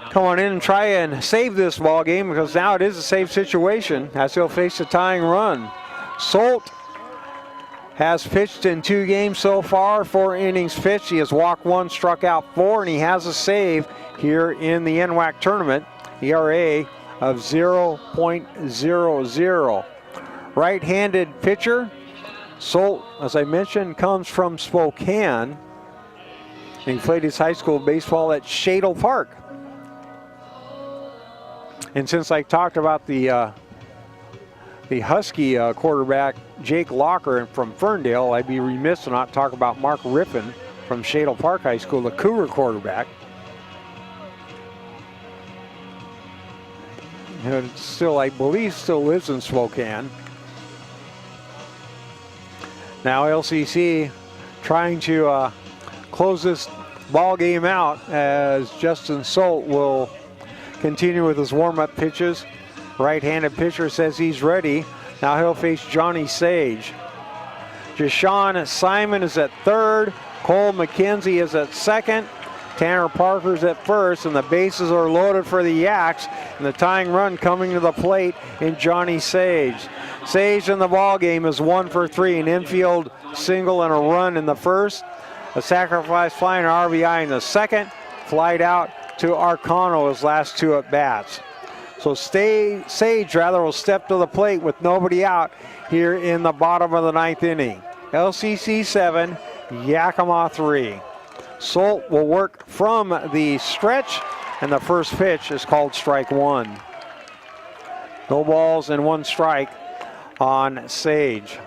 come on in and try and save this ball game, because now it is a safe situation as he'll face a tying run. Solt has pitched in 2 games so far, 4 innings pitched. He has walked 1, struck out 4, and he has a save here in the NWAC tournament. ERA of 0.00. Right-handed pitcher. Solt, as I mentioned, comes from Spokane. And he played his high school baseball at Shadle Park. And since I talked about the Husky quarterback, Jake Locker from Ferndale, I'd be remiss to not talk about Mark Rippon from Shadle Park High School, the Cougar quarterback. And still, I believe, still lives in Spokane. Now LCC trying to close this ball game out as Justin Solt will continue with his warm-up pitches. Right-handed pitcher says he's ready. Now he'll face Johnny Sage. Jashawn Simon is at third. Cole McKenzie is at second. Tanner Parker's at first, and the bases are loaded for the Yaks. And the tying run coming to the plate in Johnny Sage. Sage in the ball game is 1 for 3, an infield single and a run in the first. A sacrifice fly and RBI in the second. Flied out to Arcano his last 2 at bats. So Sage will step to the plate with nobody out here in the bottom of the 9th inning. LCC 7, Yakima 3. Solt will work from the stretch, and the first pitch is called strike 1. No balls and 1 strike on Sage.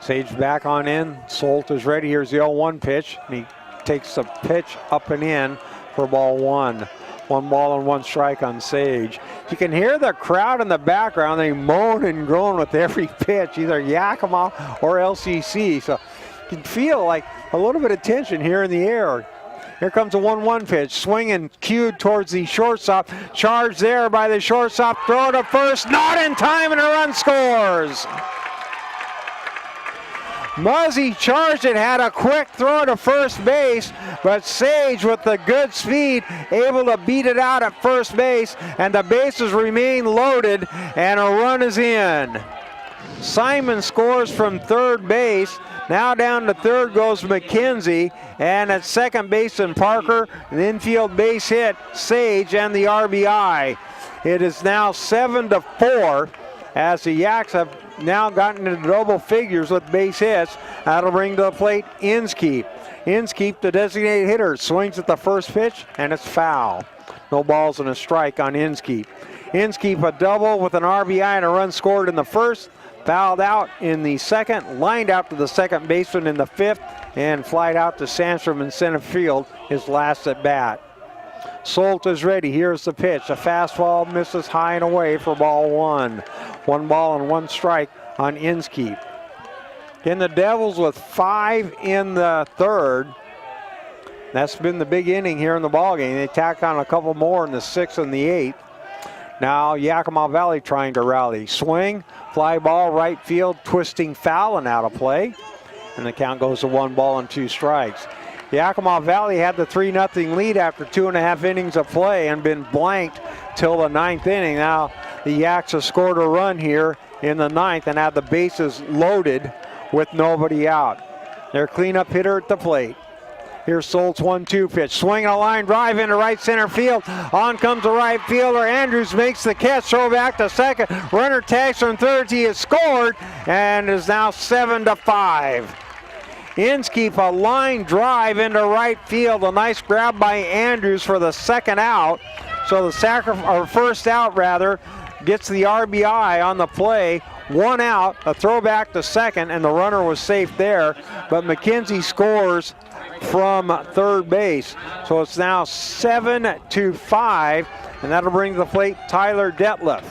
Sage back on in. Solt is ready. Here's the 0-1 pitch. And he takes the pitch up and in for ball 1. 1 ball and 1 strike on Sage. You can hear the crowd in the background. They moan and groan with every pitch, either Yakima or LCC. So you can feel like a little bit of tension here in the air. Here comes a 1-1 pitch. Swinging, cued towards the shortstop. Charged there by the shortstop. Throw to first. Not in time, and a run scores. Muzzy charged it, had a quick throw to first base, but Sage with the good speed able to beat it out at first base, and the bases remain loaded, and a run is in. Simon scores from third base. Now down to third goes McKenzie, and at second baseman Parker, an infield base hit, Sage, and the RBI. It is now 7-4 as the Yaks have now gotten into double figures with base hits. That'll bring to the plate Inskeep. Inskeep, the designated hitter, swings at the first pitch, and it's foul. No balls and a strike on Inskeep. Inskeep a double with an RBI and a run scored in the first. Fouled out in the second, lined out to the second baseman in the fifth, and flied out to Sandstrom in center field, his last at bat. Solt is ready. Here's the pitch. A fastball misses high and away for ball 1. 1 ball and 1 strike on Inskeep. In the Devils with 5 in the third. That's been the big inning here in the ballgame. They tack on a couple more in the 6th and the 8th. Now Yakima Valley trying to rally. Swing, fly ball, right field, twisting foul and out of play. And the count goes to 1 ball and 2 strikes. Yakima Valley had the 3-0 lead after 2.5 innings of play and been blanked till the 9th inning. Now the Yaks have scored a run here in the 9th and have the bases loaded with nobody out. Their cleanup hitter at the plate. Here's Solt's 1-2 pitch. Swinging a line drive into right center field. On comes the right fielder. Andrews makes the catch. Throw back to second. Runner tags from third. He has scored and is now 7-5. Inskeep a line drive into right field. A nice grab by Andrews for the second out. So the first out rather gets the RBI on the play. 1 out, a throwback to second, and the runner was safe there. But McKenzie scores from third base. So it's now 7-5, and that'll bring to the plate Tyler Detliff.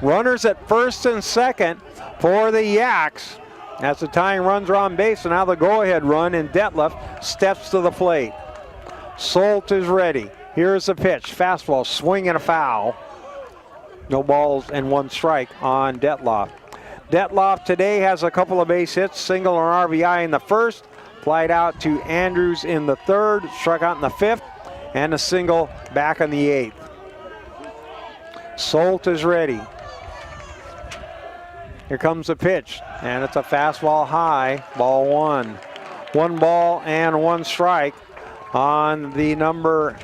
Runners at first and second for the Yaks. As the tying runs are on base, and now the go-ahead run, and Detliff steps to the plate. Solt is ready. Here's the pitch. Fastball, swing and a foul. No balls and 1 strike on Detloff. Detloff today has a couple of base hits, single and RBI in the first. flied out to Andrews in the 3rd, struck out in the 5th, and a single back in the 8th. Solt is ready. Here comes the pitch, and it's a fastball high, ball 1. 1 ball and 1 strike on the number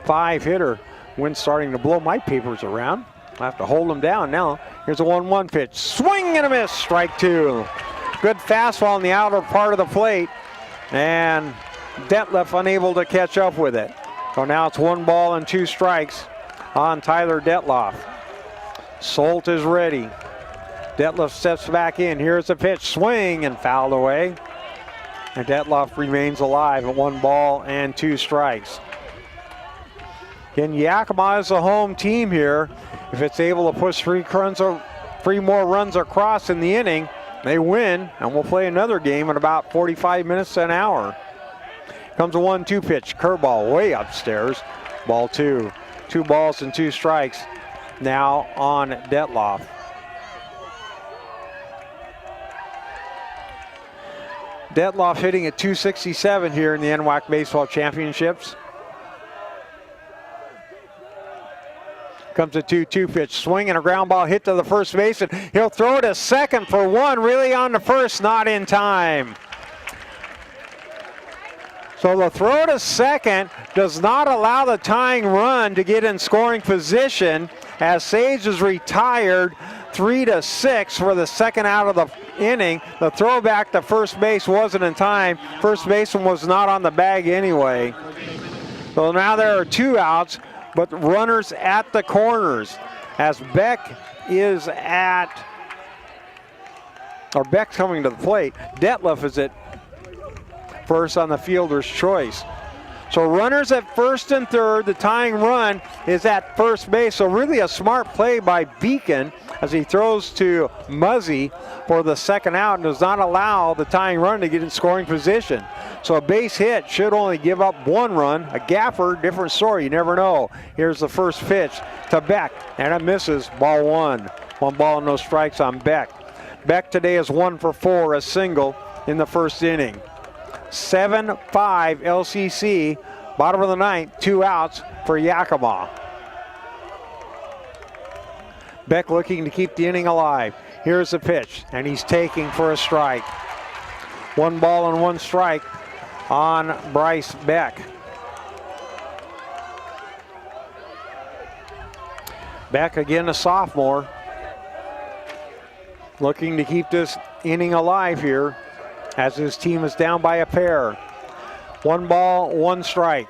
5 hitter. Wind's starting to blow my papers around. I have to hold them down now. Here's a 1-1 pitch. Swing and a miss, strike 2. Good fastball in the outer part of the plate, and Detlef unable to catch up with it. So now it's 1 ball and 2 strikes on Tyler Detloff. Solt is ready. Detlef steps back in. Here's the pitch. Swing and fouled away. And Detloff remains alive at 1 ball and 2 strikes. Again, Yakima is a home team here. If it's able to push 3 more runs across in the inning, they win, and we'll play another game in about 45 minutes to an hour. Comes a 1-2 pitch. Curveball way upstairs. Ball 2. 2 balls and 2 strikes now on Detloff. Detloff hitting at .267 here in the NWAC Baseball Championships. Comes a 2-2 pitch, swing and a ground ball hit to the first base, and he'll throw it to second for 1, really on the first, not in time. So the throw to second does not allow the tying run to get in scoring position, as Sage is retired 3-6 for the second out of the inning. The throw back to first base wasn't in time. First baseman was not on the bag anyway. So now there are 2 outs, but runners at the corners, as Beck's coming to the plate. Detlef is at first on the fielder's choice. So runners at first and third. The tying run is at first base. So really a smart play by Beacon as he throws to Muzzy for the second out and does not allow the tying run to get in scoring position. So a base hit should only give up 1 run. A gaffer, different story, you never know. Here's the first pitch to Beck, and it misses, ball 1. 1 ball, no strikes on Beck. Beck today is 1 for 4, a single in the first inning. 7-5 LCC, bottom of the 9th, 2 outs for Yakima. Beck looking to keep the inning alive. Here's the pitch, and he's taking for a strike. 1 ball and 1 strike on Bryce Beck. Beck, again a sophomore, looking to keep this inning alive here as his team is down by a pair. 1 ball, 1 strike.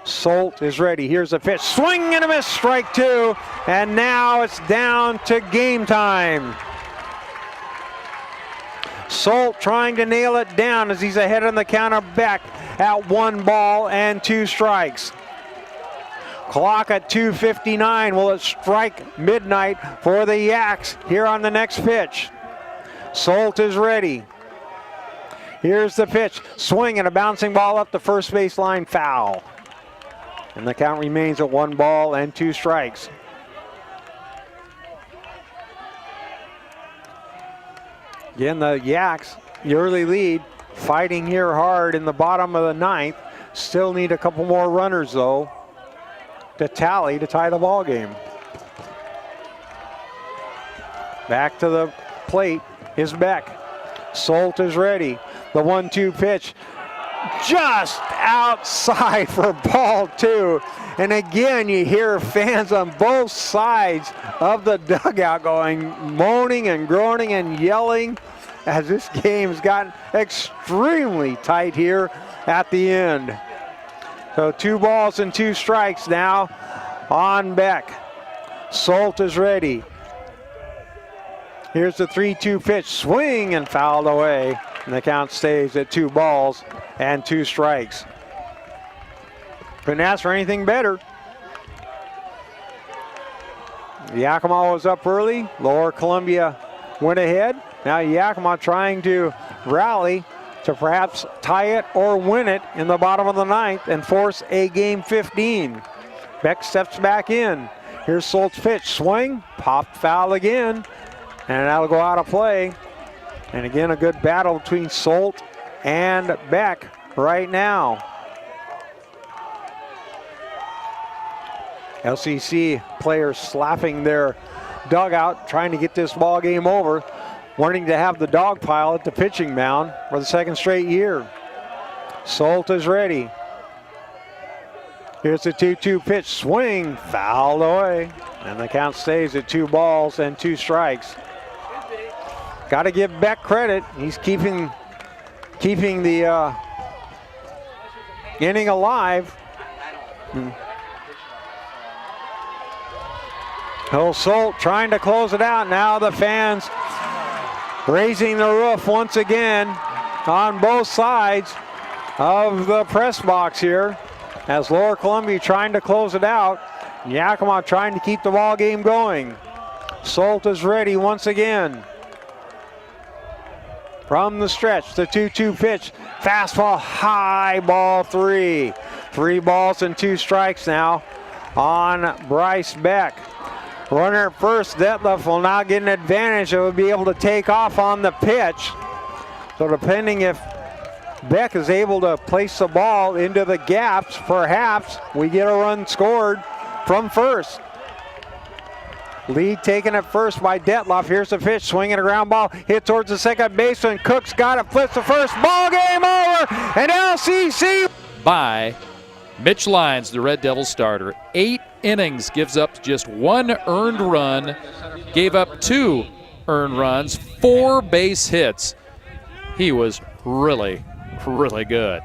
Solt is ready. Here's a pitch. Swing and a miss, strike 2. And now it's down to game time. Solt trying to nail it down as he's ahead on the count of Beck at 1 ball and 2 strikes. Clock at 2:59. Will it strike midnight for the Yaks here on the next pitch? Solt is ready. Here's the pitch. Swing and a bouncing ball up the first baseline, foul. And the count remains at 1 ball and 2 strikes. Again, the Yaks, the early lead, fighting here hard in the bottom of the 9th. Still need a couple more runners, though, to tally to tie the ball game. Back to the plate is Beck. Solt is ready. The 1-2 pitch just outside for ball 2. And again, you hear fans on both sides of the dugout going, moaning and groaning and yelling as this game's gotten extremely tight here at the end. So 2 balls and 2 strikes now on Beck. Solt is ready. Here's the 3-2 pitch, swing and fouled away. And the count stays at 2 balls and 2 strikes. Couldn't ask for anything better. Yakima was up early. Lower Columbia went ahead. Now Yakima trying to rally to perhaps tie it or win it in the bottom of the 9th and force a game 15. Beck steps back in. Here's Solt's pitch, swing, popped foul again, and that'll go out of play. And again, a good battle between Solt and Beck right now. LCC players slapping their dugout, trying to get this ball game over, wanting to have the dog pile at the pitching mound for the second straight year. Solt is ready. Here's the 2-2 pitch, swing, fouled away. And the count stays at 2 balls and 2 strikes. Got to give Beck credit. He's keeping the inning alive. Solt trying to close it out. Now the fans raising the roof once again on both sides of the press box here, as Lower Columbia trying to close it out. Yakima trying to keep the ball game going. Solt is ready once again. From the stretch, the 2-2 pitch, fastball, high, ball 3. 3 balls and 2 strikes now on Bryce Beck. Runner at first, Detlef will now get an advantage. It will be able to take off on the pitch. So depending if Beck is able to place the ball into the gaps, perhaps we get a run scored from first. Lead taken at first by Detlef. Here's the pitch, swinging a ground ball, hit towards the second baseman. Cook's got it, flips the first, ball game over, and LCC. By Mitch Lyons, the Red Devil starter. 8 innings, gives up just 1 earned run, gave up 2 earned runs, 4 base hits. He was really good.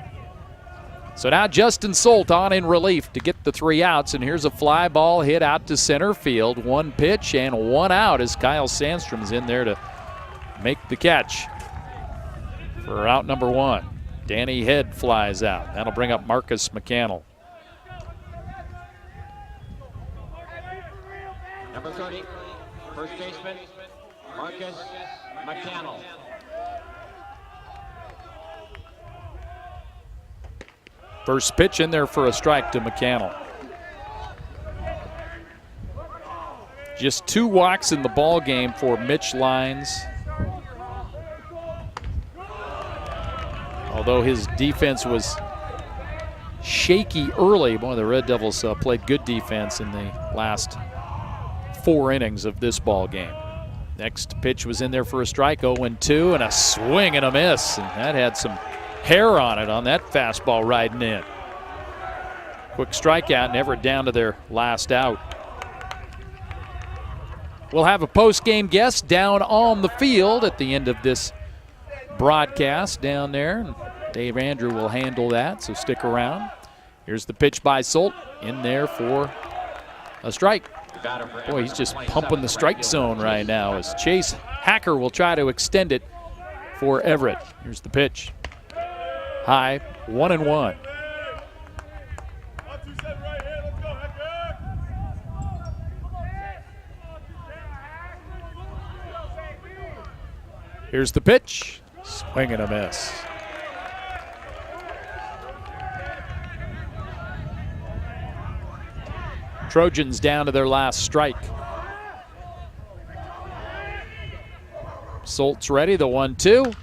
So now Justin Solt on in relief to get the 3 outs, and here's a fly ball hit out to center field. 1 pitch and 1 out as Kyle Sandstrom's in there to make the catch for out number 1. Danny Head flies out. That'll bring up Marcus McCannell. Number 30, first baseman, Marcus McCannell. First pitch in there for a strike to McCannell. Just 2 walks in the ball game for Mitch Lyons. Although his defense was shaky early, boy, the Red Devils played good defense in the last 4 innings of this ball game. Next pitch was in there for a strike, 0-2, and a swing and a miss. And that had some hair on it on that fastball riding in. Quick strikeout, never down to their last out. We'll have a post-game guest down on the field at the end of this broadcast down there. Dave Andrew will handle that, so stick around. Here's the pitch by Solt, in there for a strike. Boy, he's just pumping the strike zone right now as Chase Hacker will try to extend it for Everett. Here's the pitch. High, 1-1. Here's the pitch. Swing and a miss. Trojans down to their last strike. Solt's ready, the 1-2.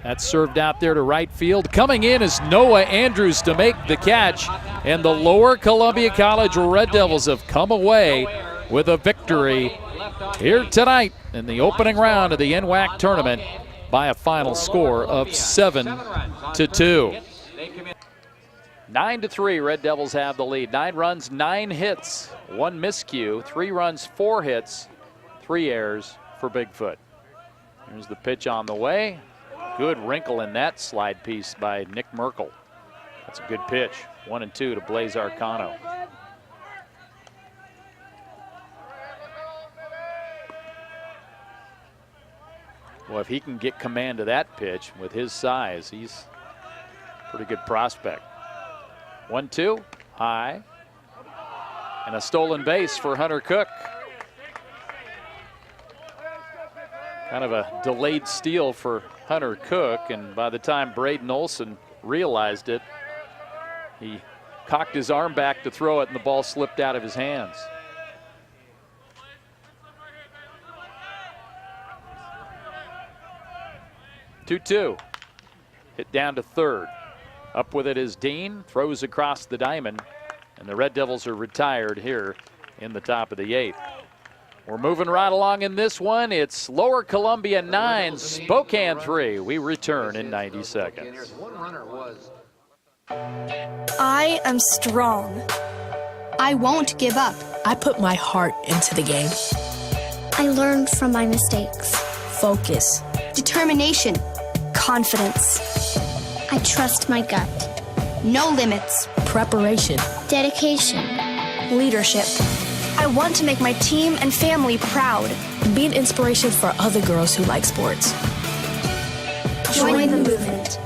That's served out there to right field. Coming in is Noah Andrews to make the catch. And the Lower Columbia College Red Devils have come away with a victory here tonight in the opening round of the NWAC tournament by a final score of 7-2. 9-3, Red Devils have the lead. 9 runs, 9 hits, 1 miscue, 3 runs, 4 hits, 3 errors for Bigfoot. Here's the pitch on the way. Good wrinkle in that slide piece by Nick Merkel. That's a good pitch. 1-2 to Blaze Arcano. Well, if he can get command of that pitch with his size, he's a pretty good prospect. 1-2, high, and a stolen base for Hunter Cook. Kind of a delayed steal for Hunter Cook, and by the time Braden Olson realized it, he cocked his arm back to throw it, and the ball slipped out of his hands. 2-2. Hit down to third. Up with it is Dean. Throws across the diamond. And the Red Devils are retired here in the top of the 8th. We're moving right along in this one. It's Lower Columbia 9, Spokane 3. We return in 90 seconds. I am strong. I won't give up. I put my heart into the game. I learned from my mistakes. Focus. Determination. Confidence. I trust my gut. No limits. Preparation. Dedication. Leadership. I want to make my team and family proud. Be an inspiration for other girls who like sports. Join the movement.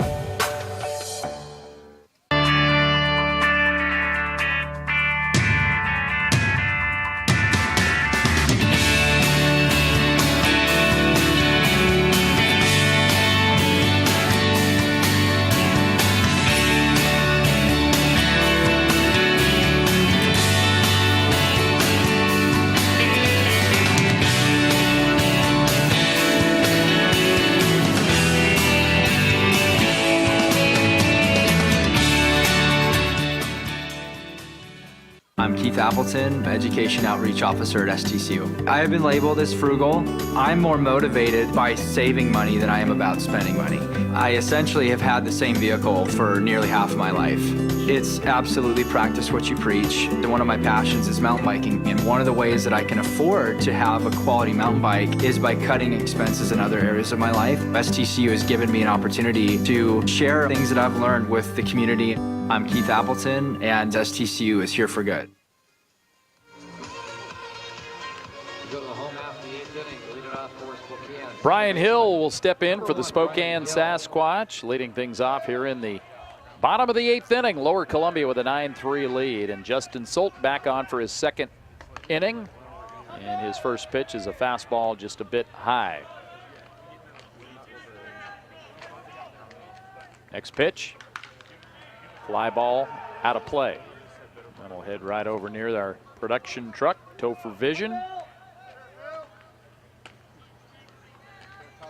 I'm Keith Appleton, Education Outreach Officer at STCU. I have been labeled as frugal. I'm more motivated by saving money than I am about spending money. I essentially have had the same vehicle for nearly half of my life. It's absolutely practice what you preach. One of my passions is mountain biking, and one of the ways that I can afford to have a quality mountain bike is by cutting expenses in other areas of my life. STCU has given me an opportunity to share things that I've learned with the community. I'm Keith Appleton, and STCU is here for good. Brian Hill will step in for the Spokane Sasquatch, leading things off here in the bottom of the 8th inning. Lower Columbia with a 9-3 lead, and Justin Solt back on for his second inning. And his first pitch is a fastball just a bit high. Next pitch, fly ball out of play. That'll head right over near our production truck, Topher Vision.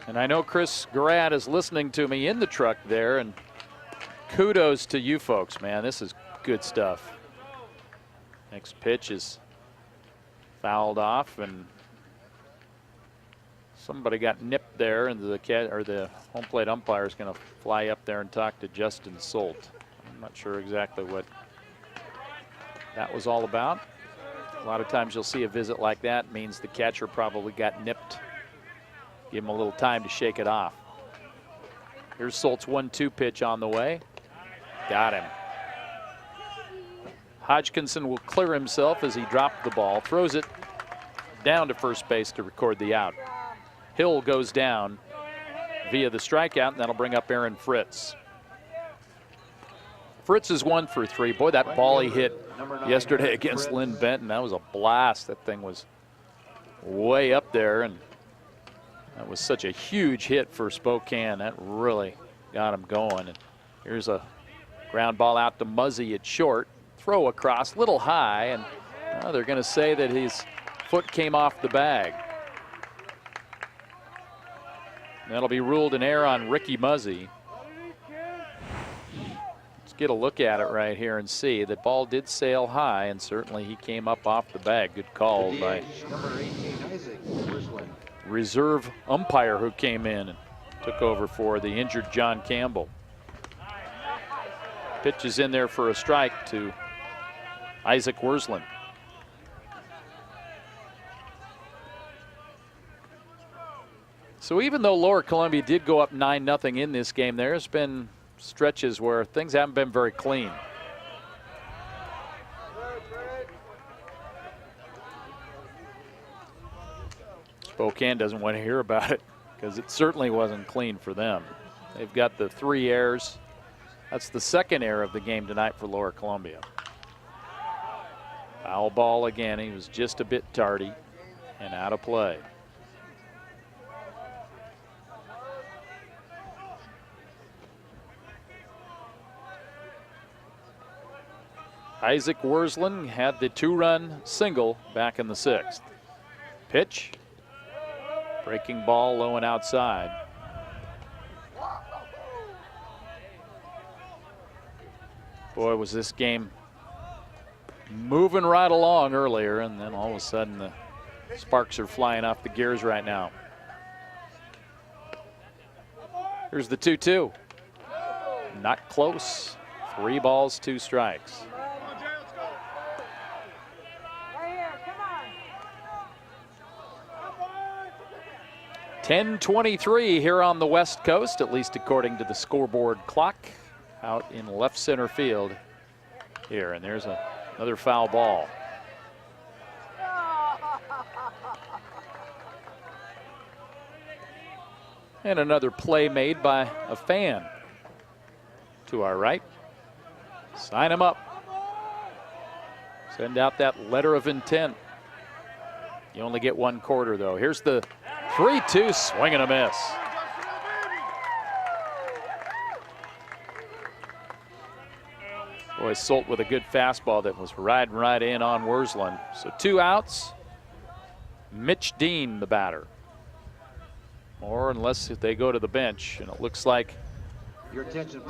And I know Chris Garrett is listening to me in the truck there, and kudos to you folks, man. This is good stuff. Next pitch is fouled off, and somebody got nipped there, and the home plate umpire is going to fly up there and talk to Justin Solt. I'm not sure exactly what that was all about. A lot of times you'll see a visit like that means the catcher probably got nipped. Give him a little time to shake it off. Here's Solt's 1-2 pitch on the way. Got him. Hodgkinson will clear himself as he dropped the ball, throws it down to first base to record the out. Hill goes down via the strikeout, and that'll bring up Aaron Fritz. Fritz is 1 for 3. Boy, that ball he hit yesterday against Lynn Benton, that was a blast. That thing was way up there, and that was such a huge hit for Spokane. That really got him going. And here's a ground ball out to Muzzy at short. Throw across, little high, and they're going to say that his foot came off the bag. That'll be ruled an error on Ricky Muzzy. Let's get a look at it right here and see. The ball did sail high, and certainly he came up off the bag. Good call by reserve umpire who came in and took over for the injured John Campbell. Pitch is in there for a strike to Isaac Wursland. So even though Lower Columbia did go up 9-0 in this game, there's been stretches where things haven't been very clean. Spokane doesn't want to hear about it because it certainly wasn't clean for them. They've got the 3 errors. That's the second error of the game tonight for Lower Columbia. Foul ball again. He was just a bit tardy and out of play. Isaac Wursland had the 2-run single back in the 6th. Pitch. Breaking ball low and outside. Boy, was this game moving right along earlier, and then all of a sudden the sparks are flying off the gears right now. Here's the 2-2. Not close. 3 balls, 2 strikes. .10:23 here on the West Coast, at least according to the scoreboard clock, out in left center field here. And there's another foul ball. And another play made by a fan to our right. Sign him up. Send out that letter of intent. You only get 1 quarter, though. Here's the 3-2 swing and a miss. Boy, Solt with a good fastball that was riding right in on Worsland. So 2 outs. Mitch Dean, the batter. Or unless they go to the bench, and it looks like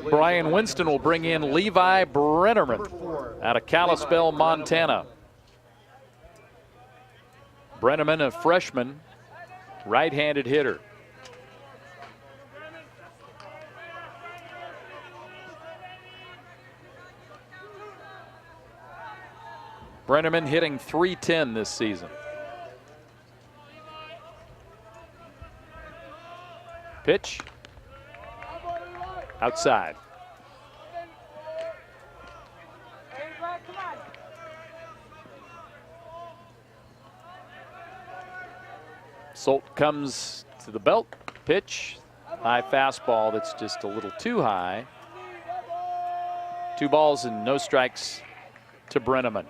Brian Winston will bring in Levi Brenneman out of Kalispell, Montana. Brenneman, a freshman, right-handed hitter. Brenneman hitting .310 this season. Pitch. Outside. Solt comes to the belt. Pitch. High fastball that's just a little too high. 2 balls and no strikes to Brenneman.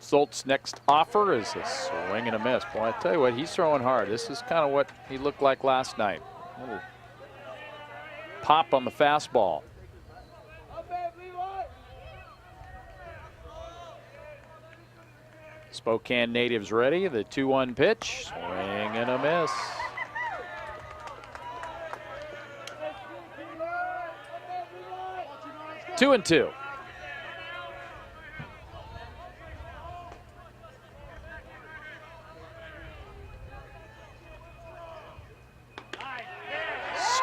Solt's next offer is a swing and a miss. Boy, I tell you what, he's throwing hard. This is kind of what he looked like last night. A little pop on the fastball. Spokane natives ready. The 2-1 pitch. Swing and a miss. Two and two.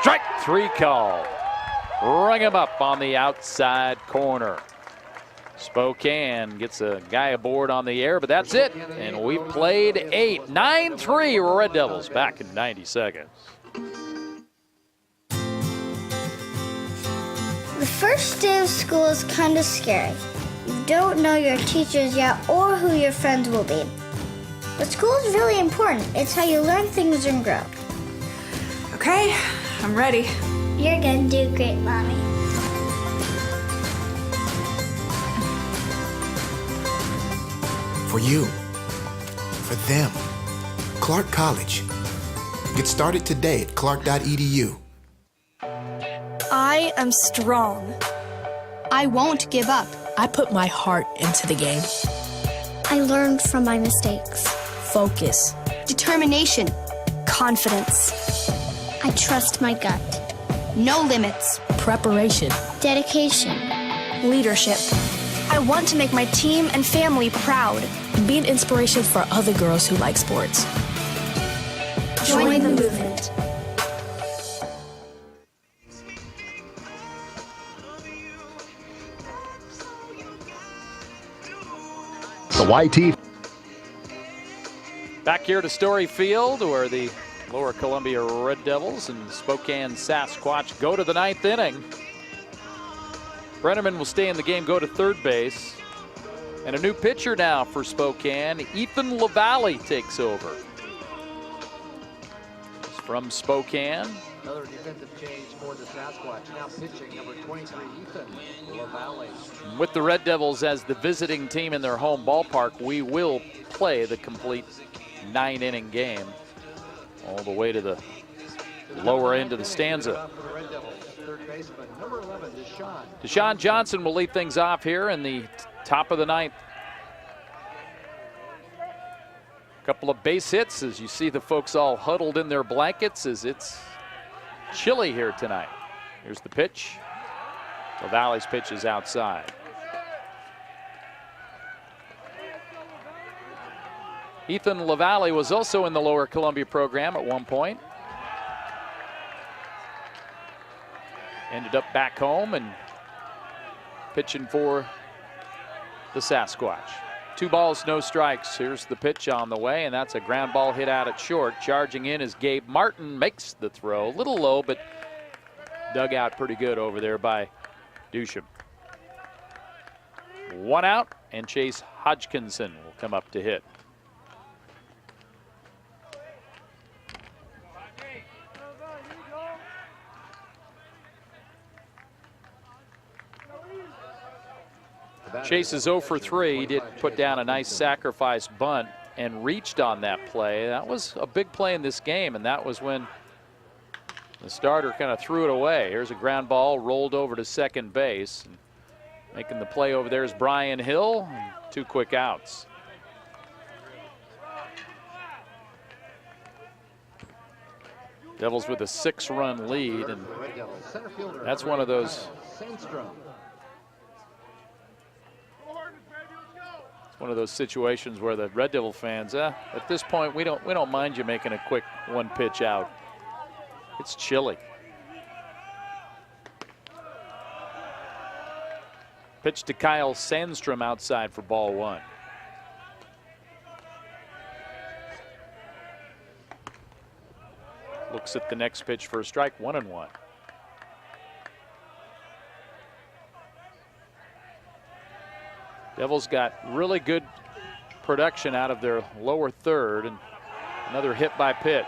Strike 3 call. Ring him up on the outside corner. Spokane gets a guy aboard on the air, but that's it. And we played 8. 9-3 Red Devils back in 90 seconds. The first day of school is kind of scary. You don't know your teachers yet or who your friends will be. But school is really important. It's how you learn things and grow. Okay, I'm ready. You're gonna do great, Mommy. For you, for them, Clark College. Get started today at clark.edu. I am strong. I won't give up. I put my heart into the game. I learned from my mistakes. Focus. Determination. Confidence. I trust my gut. No limits. Preparation. Dedication. Leadership. I want to make my team and family proud. Be an inspiration for other girls who like sports. Join the movement. The YT. Back here to Story Field, where the Lower Columbia Red Devils and Spokane Sasquatch go to the 9th inning. Brenneman will stay in the game, go to third base. And a new pitcher now for Spokane. Ethan LaValle takes over. He's from Spokane. Another defensive change for the Sasquatch. Now pitching number 23, Ethan LaValle. With the Red Devils as the visiting team in their home ballpark, we will play the complete 9-inning game all the way to the lower end of the stanza. Deshaun Johnson will lead things off here in the top of the 9th. Couple of base hits as you see the folks all huddled in their blankets as it's chilly here tonight. Here's the pitch. LaValle's pitch is outside. Ethan LaValle was also in the Lower Columbia program at one point. Ended up back home and pitching for the Sasquatch. 2 balls, no strikes. Here's the pitch on the way, and that's a ground ball hit out at short. Charging in is Gabe Martin, makes the throw. A little low, but dug out pretty good over there by Dusham. 1 out, and Chase Hodgkinson will come up to hit. Chase is 0 for 3. He did put down a nice sacrifice bunt and reached on that play. That was a big play in this game, and that was when the starter kind of threw it away. Here's a ground ball rolled over to second base. And making the play over there is Brian Hill. 2 quick outs. Devils with a 6-run lead, and that's one of those. One of those situations where the Red Devil fans, at this point, we don't mind you making a quick 1-pitch out. It's chilly. Pitch to Kyle Sandstrom outside for ball 1. Looks at the next pitch for a strike, 1-1. Devils got really good production out of their lower third, and another hit by pitch.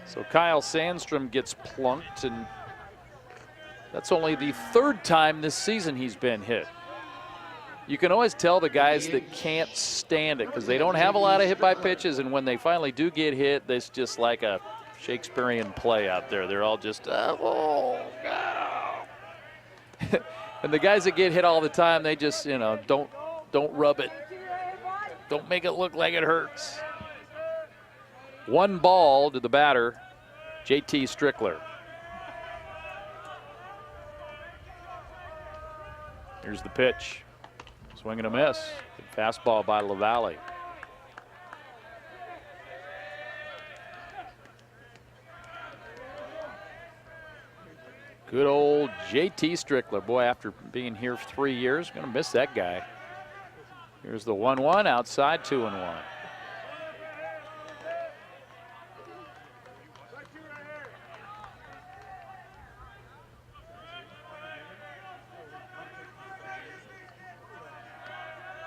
So Kyle Sandstrom gets plunked, and that's only the 3rd time this season he's been hit. You can always tell the guys that can't stand it because they don't have a lot of hit by pitches, and when they finally do get hit, it's just like a Shakespearean play out there. They're all just, oh, no. And the guys that get hit all the time, they just, don't rub it. Don't make it look like it hurts. 1 ball to the batter, JT Strickler. Here's the pitch. Swing and a miss. Good fastball by LaValle. Good old JT Strickler. Boy, after being here for 3 years, going to miss that guy. Here's the 1-1 outside, 2-1.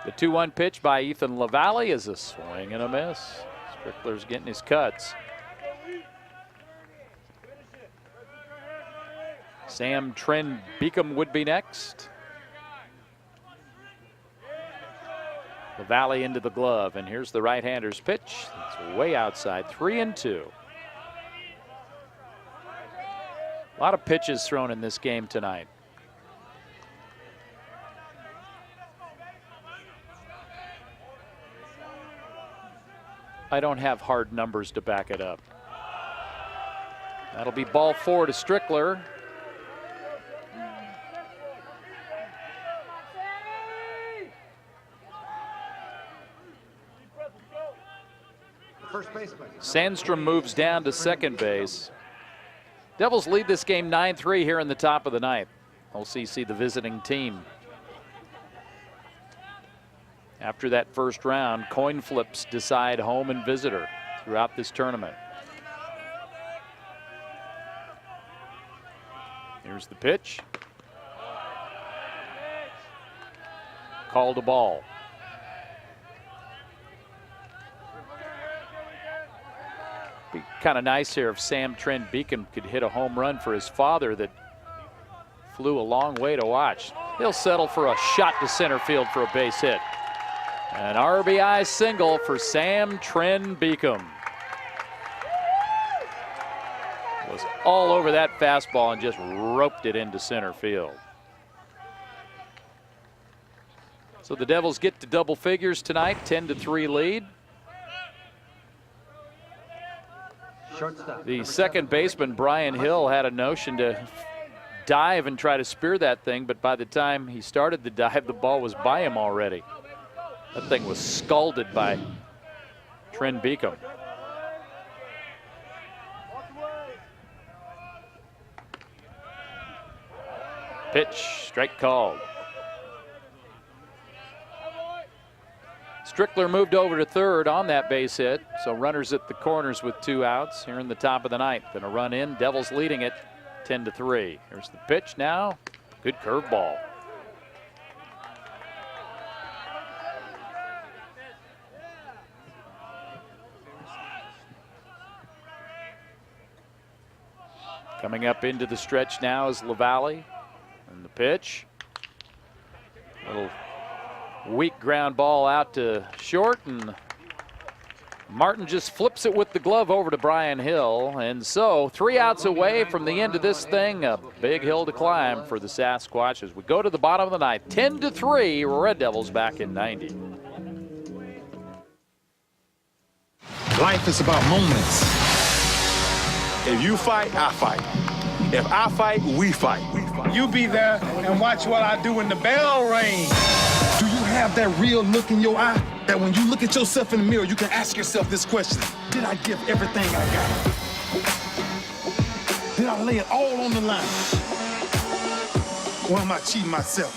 The 2-1 pitch by Ethan LaValle is a swing and a miss. Strickler's getting his cuts. Sam Trent Beacom would be next. LaValle into the glove, and here's the right-hander's pitch. It's way outside, 3-2. A lot of pitches thrown in this game tonight. I don't have hard numbers to back it up. That'll be ball 4 to Strickler. First baseman. Sandstrom moves down to second base. Devils lead this game 9-3 here in the top of the 9th. LCC, the visiting team. After that first round, coin flips decide home and visitor throughout this tournament. Here's the pitch. Called a ball. Be kind of nice here if Sam Trent Beacom could hit a home run for his father that flew a long way to watch. He'll settle for a shot to center field for a base hit. An RBI single for Sam Trent Beacom. Was all over that fastball and just roped it into center field. So the Devils get to double figures tonight, 10-3 lead. The second baseman, Brian Hill, had a notion to dive and try to spear that thing, but by the time he started the dive, the ball was by him already. That thing was scalded by Trent Beacom. Pitch, strike called. Strickler moved over to third on that base hit, so runners at the corners with 2 outs here in the top of the ninth. And a run in, Devils leading it 10-3. Here's the pitch now, good curveball. Coming up into the stretch now is LaValle, and the pitch. Little weak ground ball out to short, and Martin just flips it with the glove over to Brian Hill. And so 3 outs away from the end of this thing, a big hill to climb for the Sasquatch as we go to the bottom of the ninth. 10-3, Red Devils back in 90. Life is about moments. If you fight, I fight. If I fight, we fight. You be there and watch what I do when the bell rings. Do you have that real look in your eye that when you look at yourself in the mirror, you can ask yourself this question: did I give everything I got? Did I lay it all on the line? Or am I cheating myself?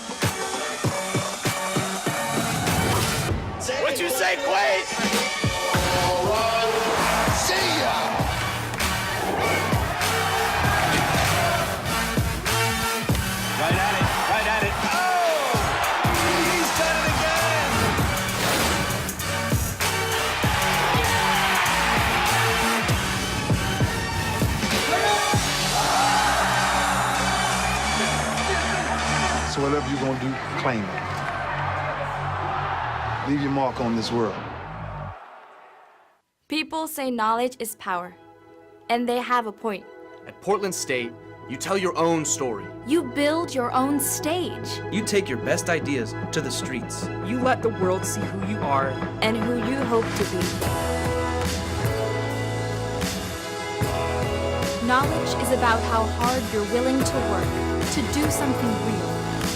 What you say, Quay? See ya! Right at it, right at it. Oh! He's done it again! So whatever you're gonna do, claim it. Leave your mark on this world. People say knowledge is power, and they have a point. At Portland State, you tell your own story. You build your own stage. You take your best ideas to the streets. You let the world see who you are and who you hope to be. Knowledge is about how hard you're willing to work to do something real.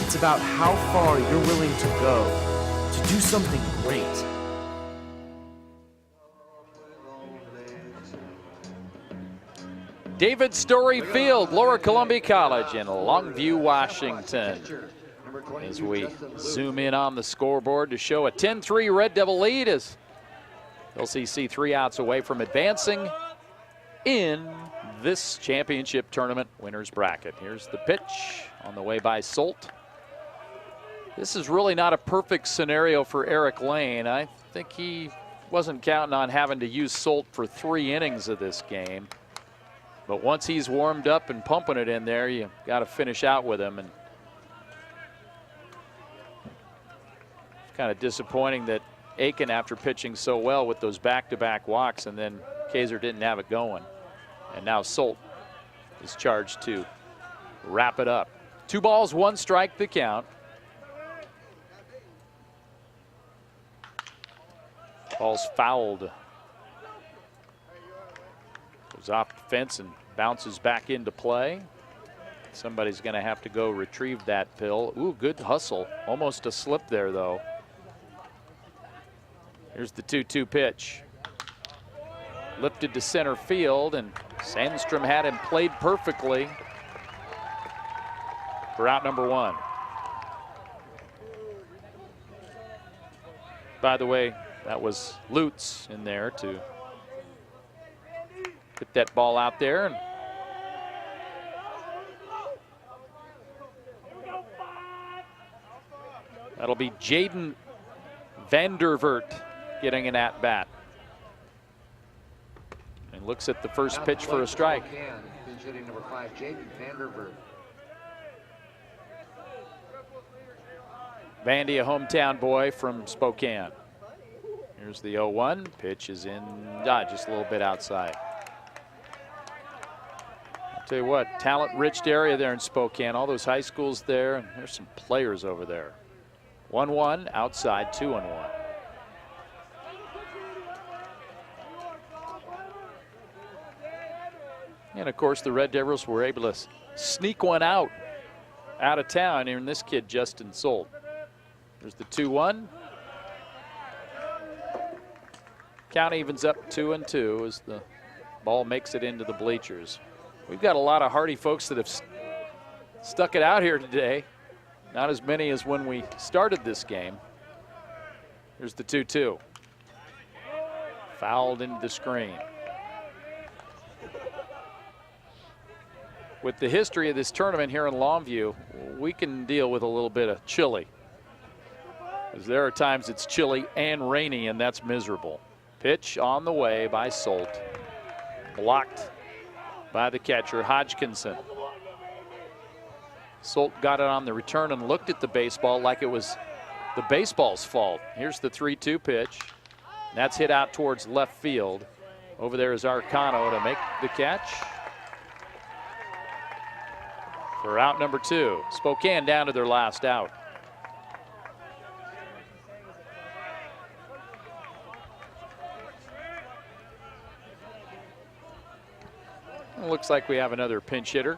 It's about how far you're willing to go to do something great. David Story Field, Lower Columbia College in Longview, Washington. As we zoom in on the scoreboard to show a 10-3 Red Devil lead as LCC 3 outs away from advancing in this championship tournament winners bracket. Here's the pitch on the way by Solt. This is really not a perfect scenario for Eric Lane. I think he wasn't counting on having to use Solt for 3 innings of this game. But once he's warmed up and pumping it in there, you got to finish out with him. And it's kind of disappointing that Aiken, after pitching so well with those back-to-back walks, and then Kaiser didn't have it going. And now Solt is charged to wrap it up. 2 balls, 1 strike the count. Ball's fouled. Goes off the fence and bounces back into play. Somebody's going to have to go retrieve that pill. Ooh, good hustle. Almost a slip there, though. Here's the 2-2 pitch. Lifted to center field, and Sandstrom had him played perfectly for out number 1. By the way, that was Lutz in there to get that ball out there. And that'll be Jaden Vandervert getting an at-bat. And looks at the first pitch for a strike. Pinch hitting number 5, Jaden Vandervert. Vandy, a hometown boy from Spokane. Here's the 0-1. Pitch is in, just a little bit outside. I'll tell you what, talent-rich area there in Spokane. All those high schools there, and there's some players over there. 1-1, outside 2-1. And of course, the Red Devils were able to sneak one out of town. And this kid, Justin Solt. There's the 2-1. Count evens up 2-2 as the ball makes it into the bleachers. We've got a lot of hardy folks that have stuck it out here today. Not as many as when we started this game. Here's the 2-2. Fouled into the screen. With the history of this tournament here in Longview, we can deal with a little bit of chilly. Because there are times it's chilly and rainy, and that's miserable. Pitch on the way by Solt. Blocked by the catcher, Hodgkinson. Solt got it on the return and looked at the baseball like it was the baseball's fault. Here's the 3-2 pitch. That's hit out towards left field. Over there is Arcano to make the catch. For out number 2. Spokane down to their last out. It looks like we have another pinch hitter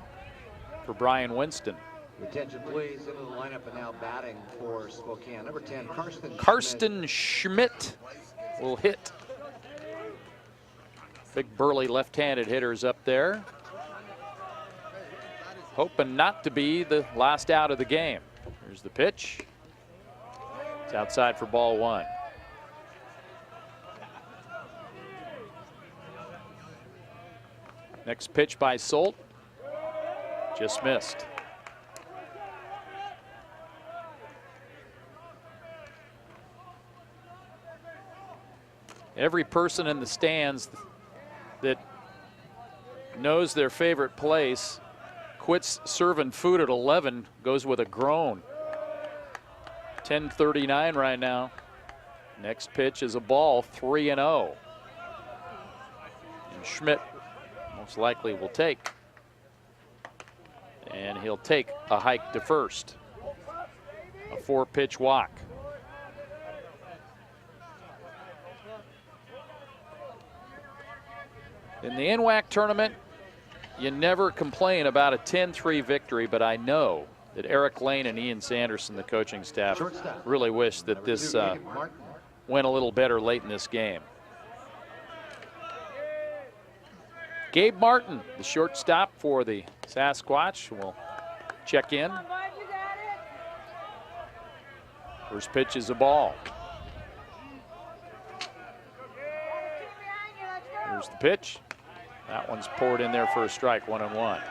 for Brian Winston. Attention, please. Into the lineup and now batting for Spokane. Number 10, Karsten Schmidt will hit. Big burly left-handed hitters up there. Hoping not to be the last out of the game. Here's the pitch. It's outside for ball 1. Next pitch by Solt. Just missed. Every person in the stands that knows their favorite place quits serving food at 11, goes with a groan. 10:39 right now. Next pitch is a ball, 3-0. And Schmidt most likely will take. And he'll take a hike to first. A 4-pitch walk. In the NWAC tournament, you never complain about a 10-3 victory, but I know that Eric Lane and Ian Sanderson, the coaching staff, really wish that this went a little better late in this game. Gabe Martin, the shortstop for the Sasquatch, will check in. First pitch is a ball. Here's the pitch. That one's poured in there for a strike, 1-1.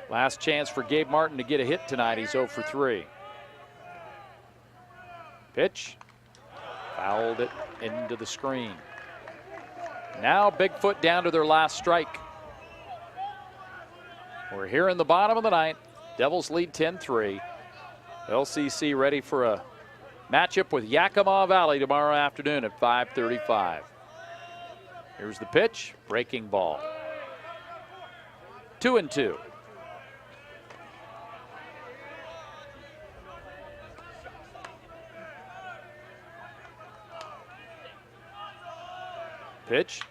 Last chance for Gabe Martin to get a hit tonight. He's 0 for 3. Pitch. Fouled it into the screen. Now Bigfoot down to their last strike. We're here in the bottom of the ninth. Devils lead 10-3. LCC ready for a matchup with Yakima Valley tomorrow afternoon at 5:35. Here's the pitch, breaking ball. 2-2. Pitch,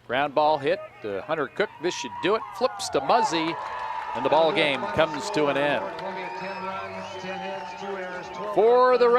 ground ball hit to Hunter Cook. This should do it. Flips to Muzzy, and the ball game comes to an end. For the